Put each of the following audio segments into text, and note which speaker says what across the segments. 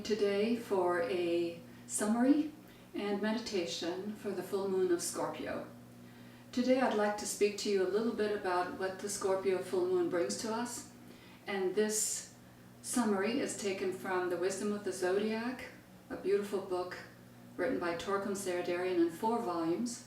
Speaker 1: today for a summary and meditation for the full moon of Scorpio. Today I'd like to speak to you a little bit about what the Scorpio full moon brings to us, and this summary is taken from The Wisdom of the Zodiac, a beautiful book written by Gita Saraydarian in 4 volumes.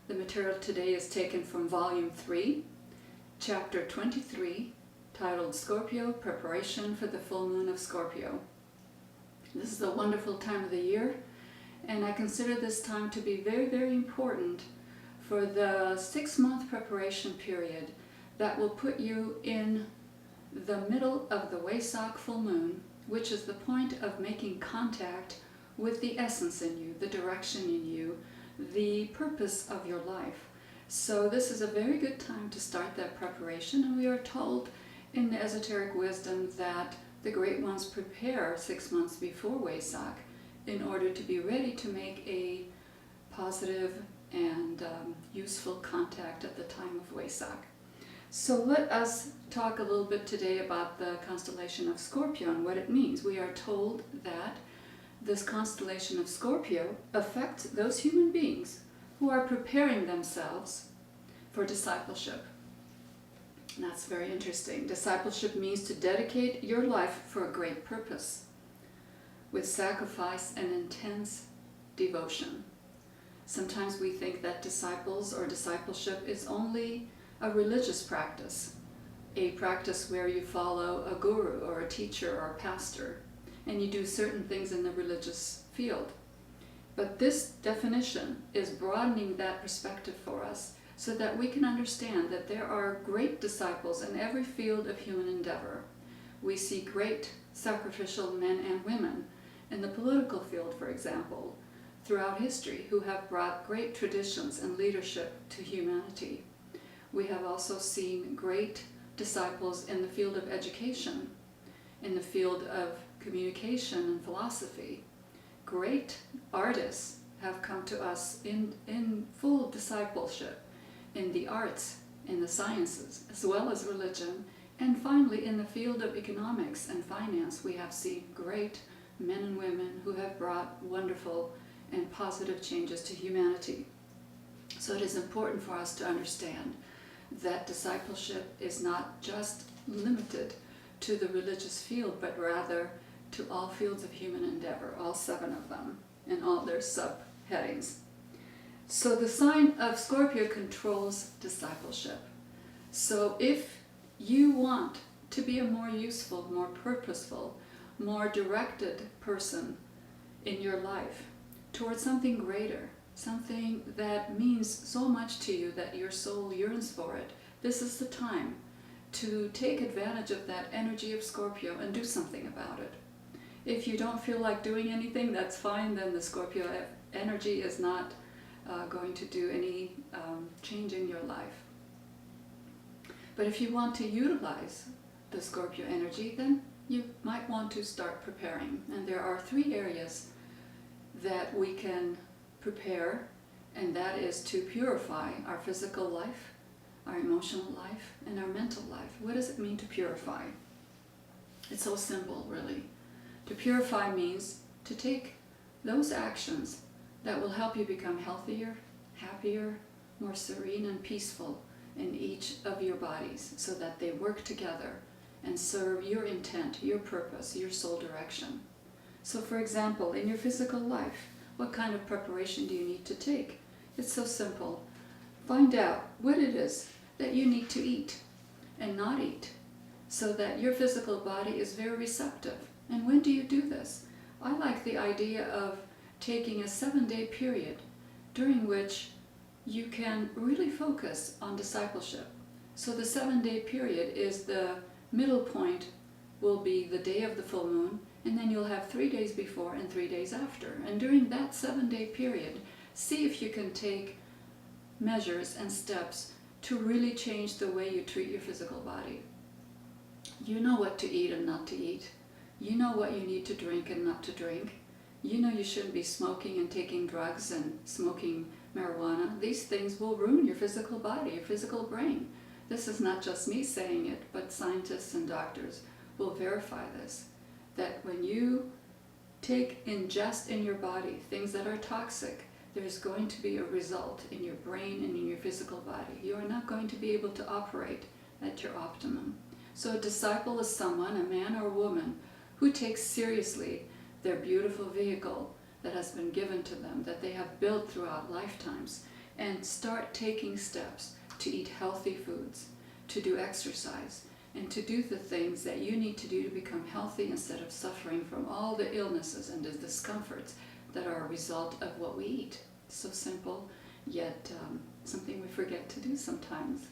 Speaker 1: The material today is taken from Volume 3, Chapter 23, titled Scorpio, Preparation for the Full Moon of Scorpio. This is a wonderful time of the year, and I consider this time to be very, very important for the 6-month preparation period that will put you in the middle of the Wesak full moon, which is the point of making contact with the essence in you, the direction in you, the purpose of your life. So this is a very good time to start that preparation, and we are told in the esoteric wisdom that the great ones prepare 6 months before Wesak in order to be ready to make a positive and useful contact at the time of Wesak. So let us talk a little bit today about the constellation of Scorpio and what it means. We are told that this constellation of Scorpio affects those human beings who are preparing themselves for discipleship. And that's very interesting. Discipleship means to dedicate your life for a great purpose, with sacrifice and intense devotion. Sometimes we think that disciples or discipleship is only a religious practice, a practice where you follow a guru or a teacher or a pastor, and you do certain things in the religious field. But this definition is broadening that perspective for us so that we can understand that there are great disciples in every field of human endeavor. We see great sacrificial men and women in the political field, for example, throughout history, who have brought great traditions and leadership to humanity. We have also seen great disciples in the field of education, in the field of communication and philosophy. Great artists have come to us in full discipleship in the arts, in the sciences, as well as religion. And finally, in the field of economics and finance, we have seen great men and women who have brought wonderful and positive changes to humanity. So it is important for us to understand that discipleship is not just limited to the religious field, but rather to all fields of human endeavor, all 7 of them, and all their subheadings. So the sign of Scorpio controls discipleship. So if you want to be a more useful, more purposeful, more directed person in your life towards something greater, something that means so much to you that your soul yearns for it, this is the time to take advantage of that energy of Scorpio and do something about it. If you don't feel like doing anything, that's fine. Then the Scorpio energy is not going to do any change in your life. But if you want to utilize the Scorpio energy, then you might want to start preparing. And there are 3 areas that we can prepare, and that is to purify our physical life, our emotional life, and our mental life. What does it mean to purify? It's so simple, really. To purify means to take those actions that will help you become healthier, happier, more serene and peaceful in each of your bodies, so that they work together and serve your intent, your purpose, your soul direction. So for example, in your physical life, what kind of preparation do you need to take? It's so simple. Find out what it is that you need to eat and not eat, so that your physical body is very receptive. And when do you do this? I like the idea of taking a 7-day period during which you can really focus on discipleship. So the 7-day period is the middle point, will be the day of the full moon, and then you'll have 3 days before and 3 days after. And during that 7-day period, see if you can take measures and steps to really change the way you treat your physical body. You know what to eat and not to eat. You know what you need to drink and not to drink. You know you shouldn't be smoking and taking drugs and smoking marijuana. These things will ruin your physical body, your physical brain. This is not just me saying it, but scientists and doctors will verify this, that when you ingest in your body things that are toxic, there's going to be a result in your brain and in your physical body. You are not going to be able to operate at your optimum. So a disciple is someone, a man or a woman, who takes seriously their beautiful vehicle that has been given to them, that they have built throughout lifetimes, and start taking steps to eat healthy foods, to do exercise, and to do the things that you need to do to become healthy instead of suffering from all the illnesses and the discomforts that are a result of what we eat. So simple, yet something we forget to do sometimes.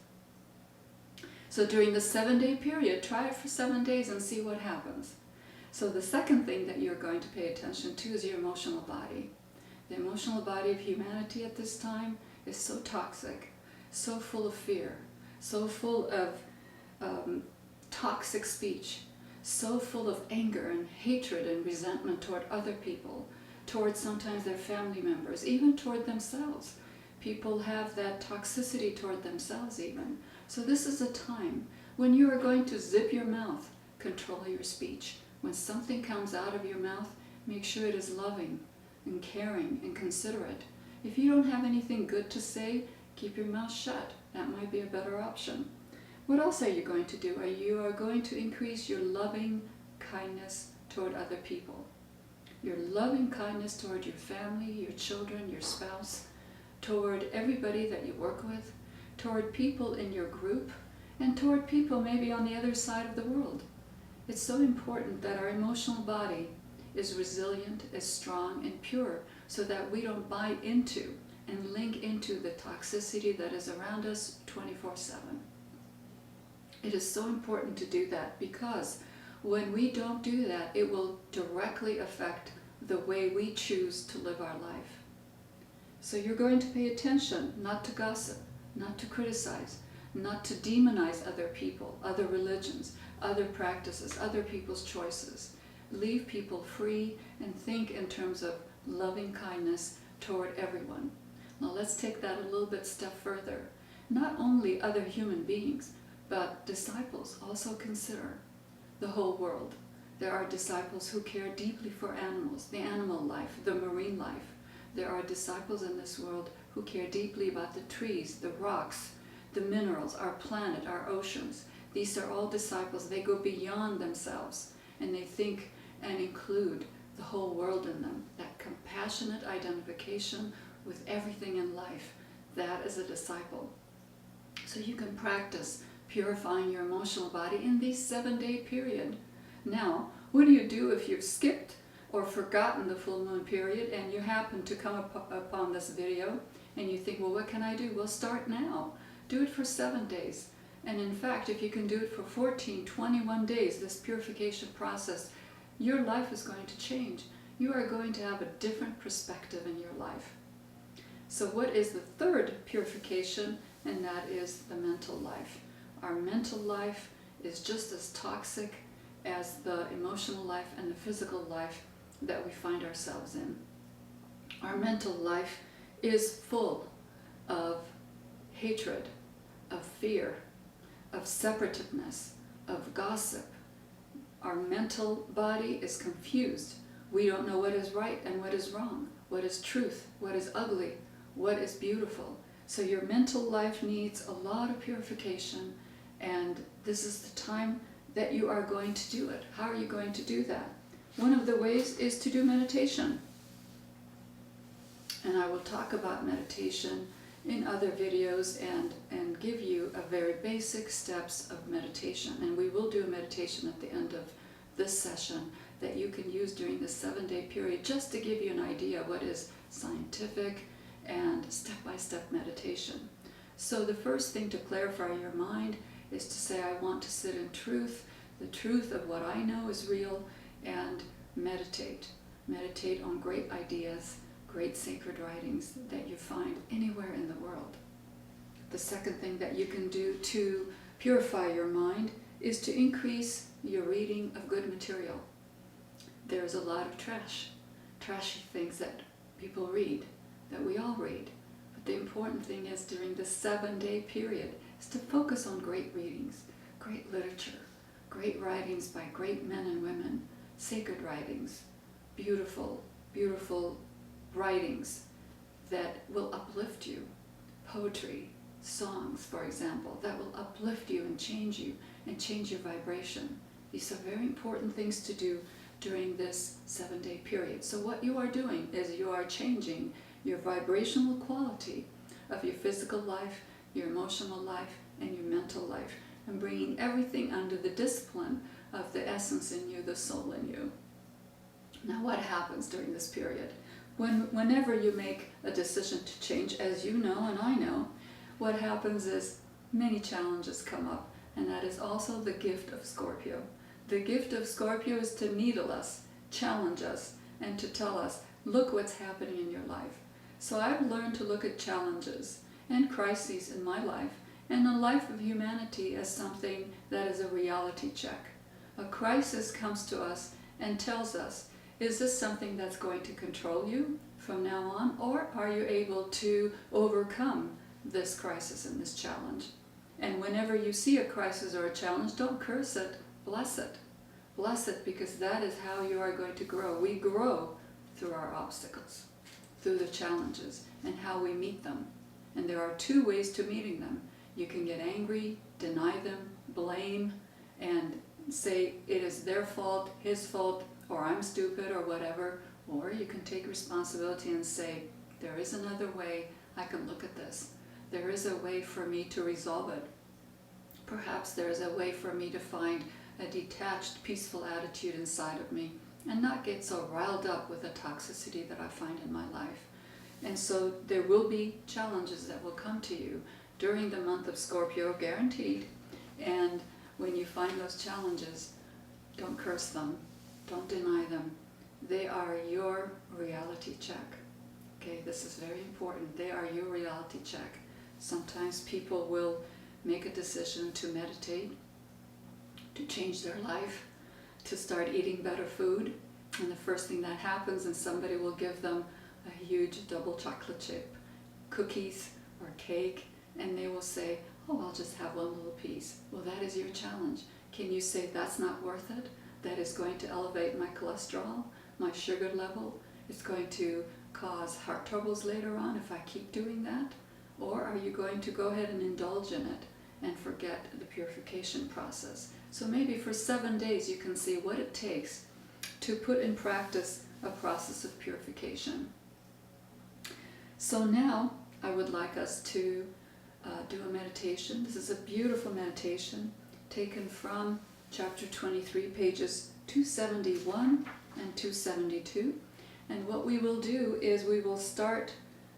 Speaker 1: So during the 7-day period, try it for 7 days and see what happens. So the second thing that you're going to pay attention to is your emotional body. The emotional body of humanity at this time is so toxic, so full of fear, so full of toxic speech, so full of anger and hatred and resentment toward other people, toward sometimes their family members, even toward themselves. People have that toxicity toward themselves even. So this is a time when you are going to zip your mouth, control your speech. When something comes out of your mouth, make sure it is loving and caring and considerate. If you don't have anything good to say, keep your mouth shut. That might be a better option. What else are you going to do? You are going to increase your loving kindness toward other people. Your loving kindness toward your family, your children, your spouse, toward everybody that you work with, toward people in your group, and toward people maybe on the other side of the world. It's so important that our emotional body is resilient, is strong, and pure, so that we don't buy into and link into the toxicity that is around us 24/7. It is so important to do that, because when we don't do that, it will directly affect the way we choose to live our life. So you're going to pay attention not to gossip, not to criticize, not to demonize other people, other religions, other practices, other people's choices. Leave people free and think in terms of loving kindness toward everyone. Now let's take that a little bit step further. Not only other human beings, but disciples also consider the whole world. There are disciples who care deeply for animals, the animal life, the marine life. There are disciples in this world who care deeply about the trees, the rocks, the minerals, our planet, our oceans. These are all disciples. They go beyond themselves, and they think and include the whole world in them. That compassionate identification with everything in life, that is a disciple. So you can practice purifying your emotional body in this 7-day period. Now, what do you do if you've skipped or forgotten the full moon period and you happen to come upon this video and you think, well, what can I do? Well, start now. Do it for 7 days. And in fact, if you can do it for 14, 21 days, this purification process, your life is going to change. You are going to have a different perspective in your life. So what is the third purification? And that is the mental life. Our mental life is just as toxic as the emotional life and the physical life that we find ourselves in. Our mental life is full of hatred, of fear, of separativeness, of gossip. Our mental body is confused. We don't know what is right and what is wrong, what is truth, what is ugly, what is beautiful. So your mental life needs a lot of purification, and this is the time that you are going to do it. How are you going to do that? One of the ways is to do meditation. And I will talk about meditation in other videos and give you a very basic steps of meditation. And we will do a meditation at the end of this session that you can use during the 7-day period, just to give you an idea of what is scientific and step-by-step meditation. So the first thing to clarify your mind is to say, I want to sit in truth, the truth of what I know is real, and meditate. Meditate on great ideas, great sacred writings that you find anywhere in the world. The second thing that you can do to purify your mind is to increase your reading of good material. There's a lot of trashy things that people read, that we all read. But the important thing is during the 7-day period is to focus on great readings, great literature, great writings by great men and women, sacred writings, beautiful, beautiful writings that will uplift you. Poetry, songs, for example, that will uplift you and change your vibration. These are very important things to do during this 7-day period. So what you are doing is you are changing your vibrational quality of your physical life, your emotional life, and your mental life, and bringing everything under the discipline of the essence in you, the soul in you. Now what happens during this period? Whenever you make a decision to change, as you know and I know, what happens is many challenges come up, and that is also the gift of Scorpio. The gift of Scorpio is to needle us, challenge us, and to tell us, look what's happening in your life. So I've learned to look at challenges and crises in my life and the life of humanity as something that is a reality check. A crisis comes to us and tells us, is this something that's going to control you from now on, or are you able to overcome this crisis and this challenge? And whenever you see a crisis or a challenge, don't curse it, bless it. Bless it, because that is how you are going to grow. We grow through our obstacles, through the challenges, and how we meet them. And there are 2 ways to meeting them. You can get angry, deny them, blame, and say it is their fault, his fault, or I'm stupid, or whatever. Or you can take responsibility and say, there is another way I can look at this. There is a way for me to resolve it. Perhaps there is a way for me to find a detached, peaceful attitude inside of me and not get so riled up with the toxicity that I find in my life. And so there will be challenges that will come to you during the month of Scorpio, guaranteed. And when you find those challenges, don't curse them, don't deny them. They are your reality check. Okay, this is very important. They are your reality check. Sometimes people will make a decision to meditate, to change their life, to start eating better food, and the first thing that happens is somebody will give them a huge double chocolate chip cookies or cake, and they will say, oh, I'll just have one little piece. Well, that is your challenge. Can you say, that's not worth it? That is going to elevate my cholesterol, my sugar level. It's going to cause heart troubles later on if I keep doing that. Or are you going to go ahead and indulge in it and forget the purification process? So maybe for 7 days you can see what it takes to put in practice a process of purification. So now I would like us to do a meditation. This is a beautiful meditation taken from chapter 23, pages 271 and 272. And what we will do is we will start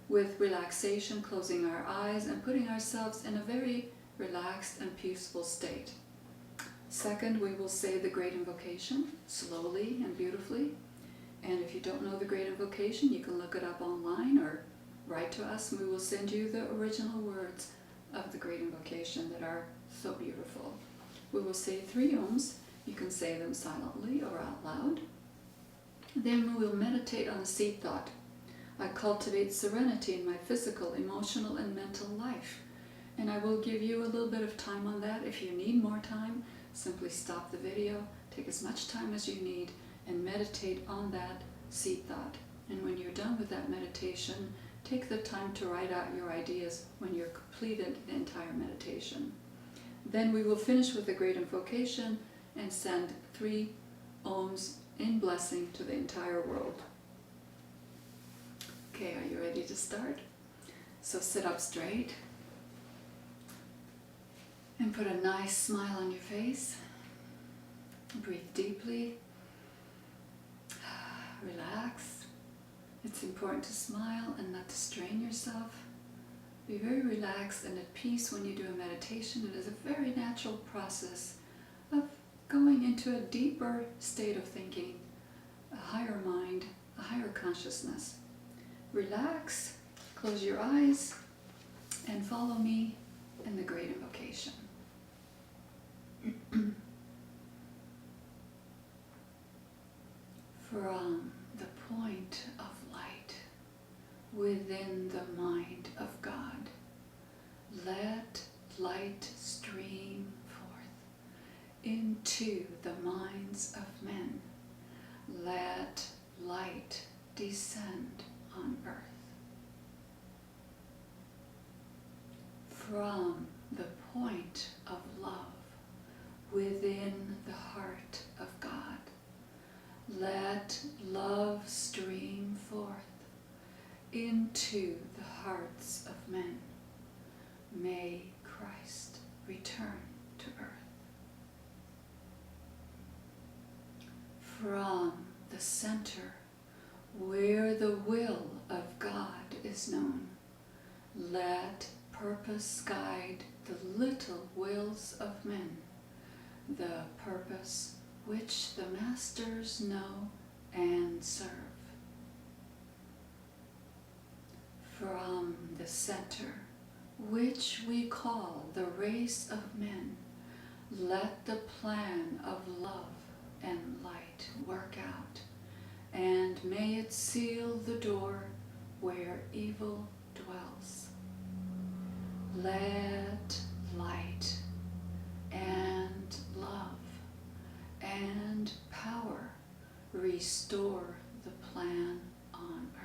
Speaker 1: with relaxation, closing our eyes and putting ourselves in a very relaxed and peaceful state. Second, we will say the Great Invocation slowly and beautifully. And if you don't know the Great Invocation, you can look it up online or write to us, and we will send you the original words of the Great Invocation that are so beautiful. We will say 3 Oms. You can say them silently or out loud. Then we will meditate on the seed thought. I cultivate serenity in my physical, emotional, and mental life. And I will give you a little bit of time on that. If you need more time, simply stop the video, take as much time as you need, and meditate on that seed thought. And when you're done with that meditation, take the time to write out your ideas when you're completed the entire meditation. Then we will finish with the Great Invocation and send 3 Oms in blessing to the entire world. Okay, are you ready to start? So sit up straight and put a nice smile on your face. Breathe deeply. Relax. It's important to smile and not to strain yourself. Be very relaxed and at peace when you do a meditation. It is a very natural process of going into a deeper state of thinking, a higher mind, a higher consciousness. Relax, close your eyes, and follow me in the Great Invocation. From the point of light within the mind of God, let light stream forth into the minds of men. Let light descend on earth. From the point of love within the heart of God, let love stream forth into the hearts of men. May Christ return to earth. From the center where the will of God is known, let purpose guide the little wills of men, the purpose which the masters know and serve. From the center, which we call the race of men, let the plan of love and light work out, and may it seal the door where evil dwells. Let light and love and power restore the plan on earth.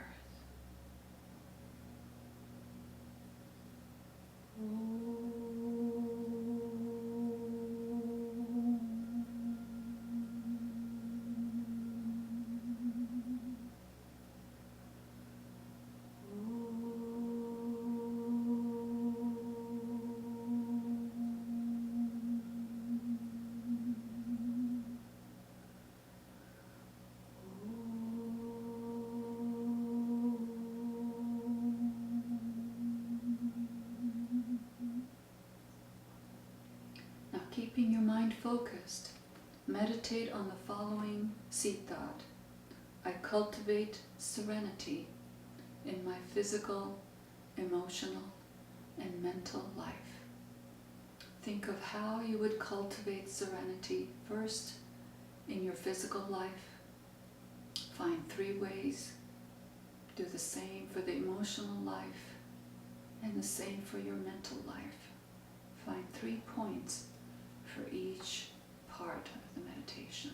Speaker 1: Keeping your mind focused, meditate on the following seed thought. I cultivate serenity in my physical, emotional, and mental life. Think of how you would cultivate serenity first in your physical life. Find 3 ways. Do the same for the emotional life and the same for your mental life. Find 3 points for each part of the meditation.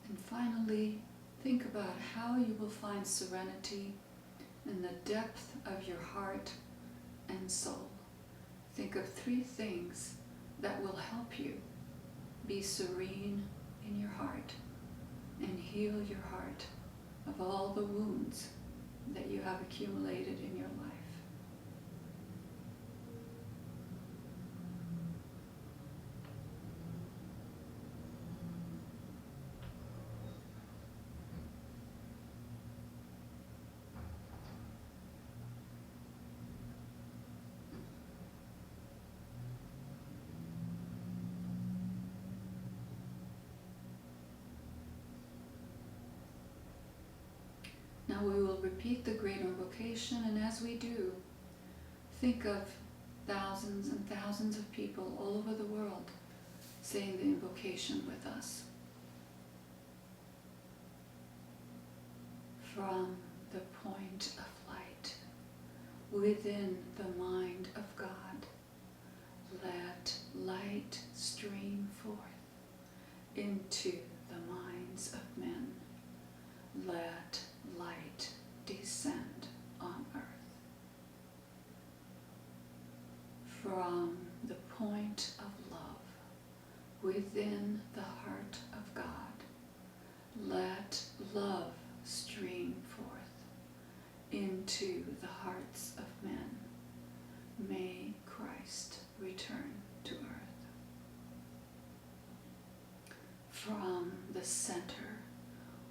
Speaker 1: And finally, think about how you will find serenity in the depth of your heart and soul. Think of 3 things that will help you be serene in your heart and heal your heart of all the wounds that you have accumulated in your life. Now we will repeat the great invocation, and as we do, think of thousands and thousands of people all over the world saying the invocation with us. From the point of light, within the mind of God. Let light stream forth into the minds of men. Let light descend on earth. From the point of love within the heart of God, let love stream forth into the hearts of men. May Christ return to earth. From the center,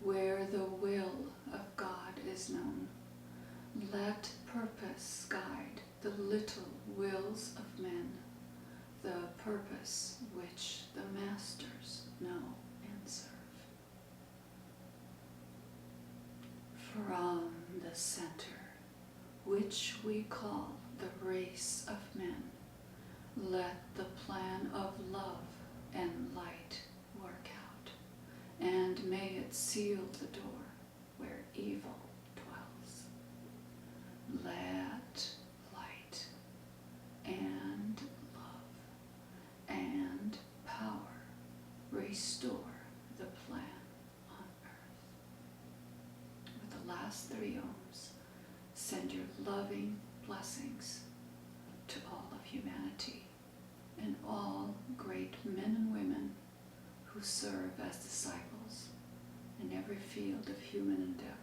Speaker 1: where the will of God is known, let purpose guide the little wills of men, the purpose which the masters know and serve. From the center, which we call the race of men, let the plan of love and light work out, and may it seal the door where evil dwells. Let light and love and power restore the plan on earth. With the last 3 ohms, send your loving blessings to all of humanity and all great men and women who serve as disciples in every field of human endeavor.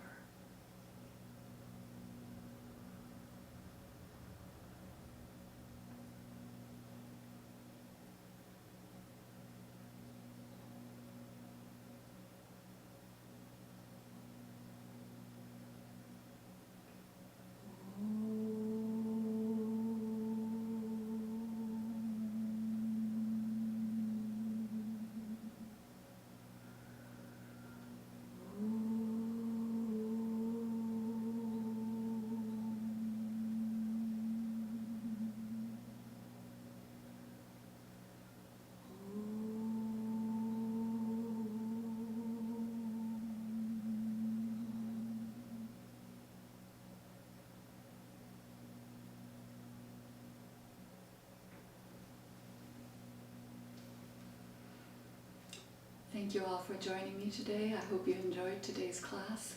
Speaker 1: Thank you all for joining me today. I hope you enjoyed today's class,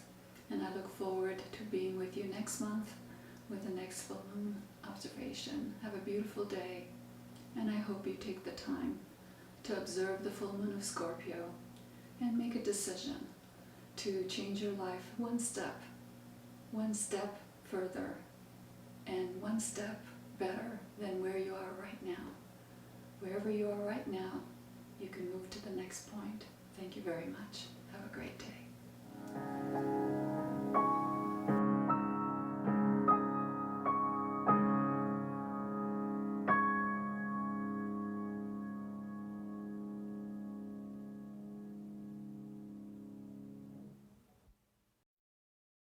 Speaker 1: and I look forward to being with you next month with the next full moon observation. Have a beautiful day, and I hope you take the time to observe the full moon of Scorpio and make a decision to change your life one step further, and one step better than where you are right now. Wherever you are right now, you can move to the next point. Thank you very much. Have a great day.